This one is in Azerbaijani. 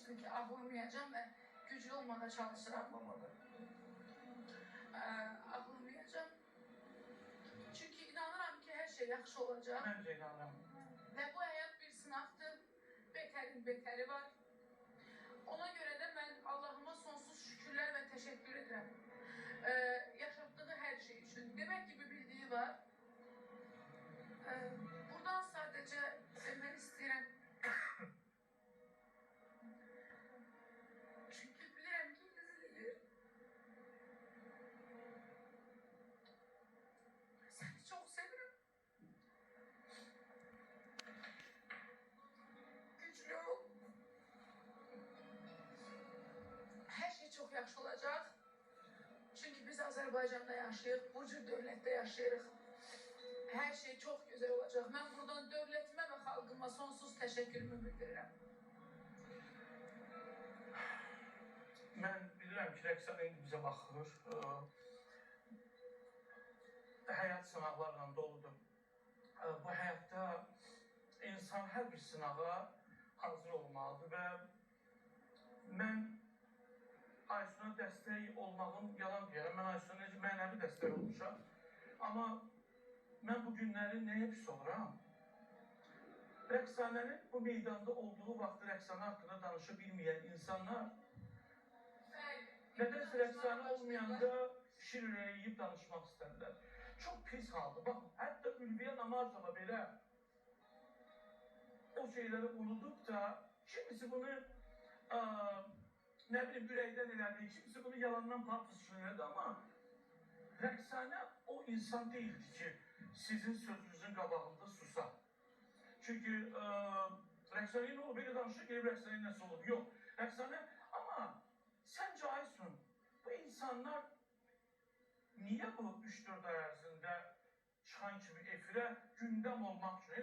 demiştim ki ağlamayacağım ve güçlü olmaya çalışıram. Ağlamayacağım. Çünkü inanıram ki her şey yaxşı olacak. Mən də inanıram. Ve bu hayat bir sınavdır. Beterin beteri var. Ona göre de ben Allah'ıma sonsuz şükürler ve teşekkür ederim. Yaşattığı her şey için. Demek ki bir bildiği var. Buradan sadece demek isterim. Çünkü bilirim ki izleyir. Seni çok seviyorum. Güçlü ol. Her şey çok yaxşı olacak. Çünkü biz Azerbaycan'da yaşayırıq, bu cür dövlətdə yaşayırıq. Her şey çok güzel olacak. Ben buradan devletime ve halkıma sonsuz teşekkürümü bildiririm. Mən bilirəm ki, Rəqsan indi bizə baxır. Həyat sınaqlarla doludur. Bu həyatda insan hər bir sınağa hazır olmalıdır və mən Aysun'a dəstək olmağım yalan deyərəm. Mən Aysun'a necə mənəvi dəstək olmuşam. Amma mən bu günləri nəyə pis oluram? Rəqsanənin bu meydanda olduğu vaxtı Rəqsanə haqqında danışa bilməyən insanlar nədənsə Rəqsanə olmayanda şir ürəyi yiyib danışmaq istədilər. Çox pis haldır. Bax, hətta Ülviyə Namazova belə o şeyləri unudub da kimisi bunu nə bileyim ürəkdən elədi, kimisi bunu yalandan patlasın elədi, amma Rəqsanə o insan değildi ki, sizin sözünüzün qabağında susa. Çünki Rəqsanə nə olub, belə danışır, gelib Rəqsanə nəsə olub. Yox, Rəqsanə, amma səncə Aysun, bu insanlar niyə bu 3-4 ay ərzində çıxan kimi efirə gündəm olmaq üçün?